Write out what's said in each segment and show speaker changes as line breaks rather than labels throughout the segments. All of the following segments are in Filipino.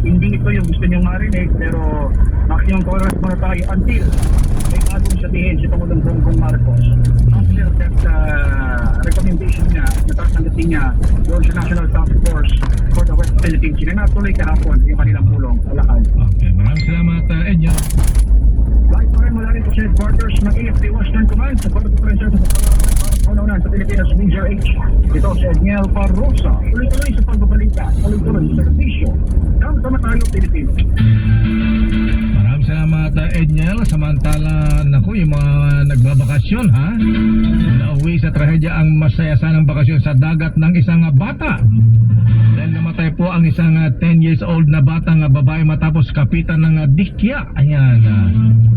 hindi ito yung gusto niyong marinig, pero maximum tolerance muna tayo until may bagong sabihin si Pangulong Bongbong Marcos. After that recommendation niya, natatanggapin niya doon sa National Task Force for the West Philippines. Yun na natuloy kahapon yung kanilang pulong. Alakad.
Okay, maraming salamat, Edyo.
Live pa rin mula rin sa Senate Quarters ng AFP Western Command sa pagpaparensa sa pagpaparensa sa Pilipinas Major H. Ito si Edniel Parrosa. Tuloy-tuloy sa pagbabalita, tuloy-tuloy sa servisyo. Sama tayo, Pilipino.
Maraming salamat, Edniel. Samantala, naku, yung mga nagbabakasyon, ha? Nauwi sa trahedya ang masaya sanang bakasyon sa dagat ng isang bata. Dahil namatay po ang isang 10 years old na batang babae matapos kapitan ng dikya. Ayan.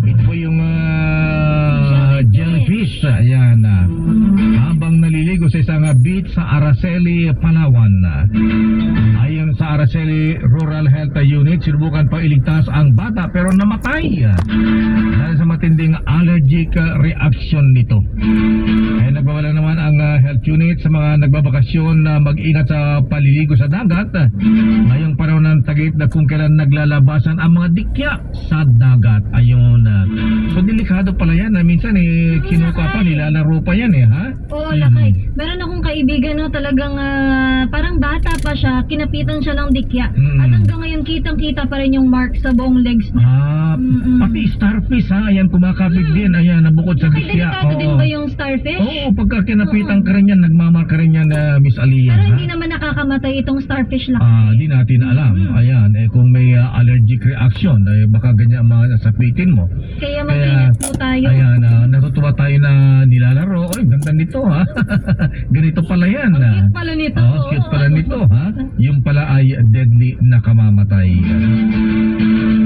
Ito po yung jellyfish. Ayan. Habang naliligo sa isang beach sa Araceli, Palawan. Ayon sa Araceli Rural Health Unit, sinubukan pa iligtas ang bata pero namatay dahil sa matinding allergic reaction nito. Kaya nagbabala naman ang health unit sa mga nagbabakasyon na mag-ingat sa paliligo sa dagat ngayong panahon ng tagit na kung kailan naglalabasan ang mga dikya sa dagat. Ayun. So delikado pala yan. Minsan kinuka pa, nilalaro pa yan ha?
Oo, lakay. Meron akong kaibigan no, talagang parang bata pa siya, kinapitan siya ng dikya. At hanggang ngayon kitang-kita pa rin yung mark sa buong legs niya.
Pati starfish ha, ayan kumakabig din, ayan nabukod sa
Okay,
dikya.
delikado din ba yung starfish?
Oo, pagka kinapitan ka rin yan, nagmamarka rin yan, Miss Aliyah.
Pero hindi naman nakakamatay itong starfish lang.
Di natin alam. Ayan, kung may allergic reaction, baka ganyan ang mga nasapitin mo.
Kaya mag-ingat po tayo.
Ayan, natutuwa tayo na nilalaro. Ay, ganda nito ha. Ganito pala yan.
Ang cute pala nito.
Cute pala nito ha. Yung pala ay deadly na kamamatay.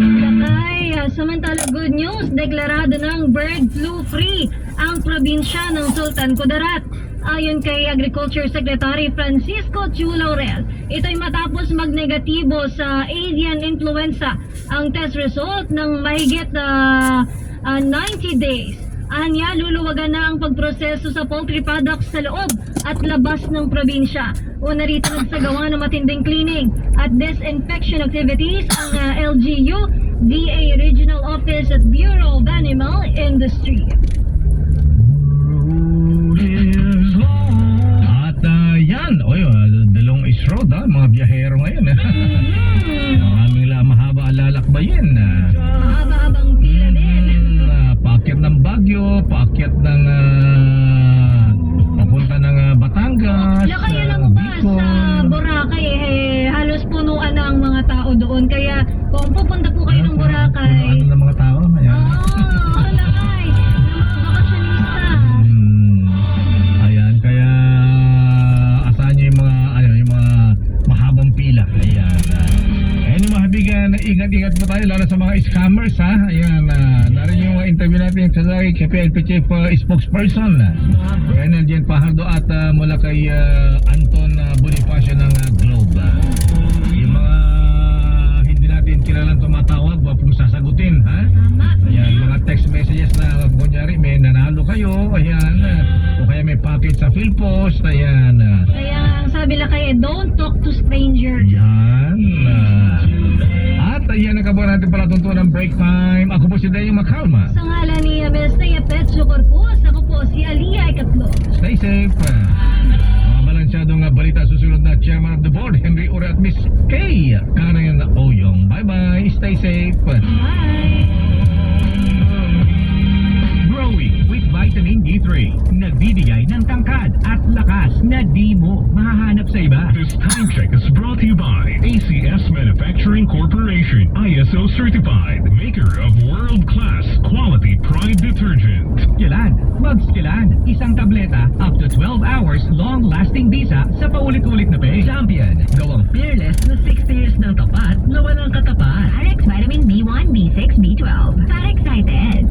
Lakay, samantala good news, deklarado ng bird flu free ang probinsya ng Sultan Kudarat. Ayon kay Agriculture Secretary Francisco Chu Laurel, ito'y matapos magnegatibo sa avian influenza ang test result ng mahigit 90 days. Anya, luluwagan na ang pagproseso sa poultry products sa loob at labas ng probinsya. Una rito nagsagawa ng matinding cleaning at disinfection activities ang LGU, DA Regional Office at Bureau of Animal Industry.
At yan, dalawang isroad mga biyahero ngayon. Ang aming mahaba lalakbayin.
Mahaba-habang pila din.
Paakyat ng Baguio, paakyat ng papunta ng Batangas,
Lakay alam mo ba, sa Boracay halos punuan na ang mga tao doon. Kaya kung pupunta po kayo ng Boracay,
Ano ng mga tao? Ayan.
lakay, mga bakasyonista.
Ayan, kaya asahan nyo yung mga mahabang pila. Ayan. Ayan yung mga habigan, ingat-ingat po tayo lalo sa mga scammers ha. Ayan, narin yung interview natin sa KPLP Chief spokesperson Colonel Jen Pajardo at mula kay Anton Bonifacio ng Globe. Yung mga hindi natin kilalang tumatawag, wag pong sasagutin ha. Ayan, mga text messages na kunyari may nanalo kayo, ayan, o kaya may package sa PhilPost, ayan.
Kaya ang sabi lakay, don't talk to strangers.
Yan. At ayan, nakabuha natin pala tuntuan ng break time. Ako po si Dayo Makalma.
Sa ngalan ni Ms. Nea Petso Corpus, ako po si Aliyah Ikatlo.
Stay safe. Mga balansyadong balita susunod na Chairman of the Board, Henry Ure at Miss Kay Karen Oyong. Bye-bye. Stay safe.
Bye!
Growing with Vitamin D3. Nagbibigay ng tangkad at lakas na di mo mahahanap sa iba.
This time check is brought to you by ACS Manufacturing Corporation, ISO certified, maker of world-class quality Pride detergent.
Skillan. Mag-Skillan. Isang tableta up to 12 hours long-lasting bisa sa paulit-ulit na pay. Champion. Gawang fearless na 60 years ng tapat na walang katapat.
Parex Vitamin B1, B6, B12. Para excited.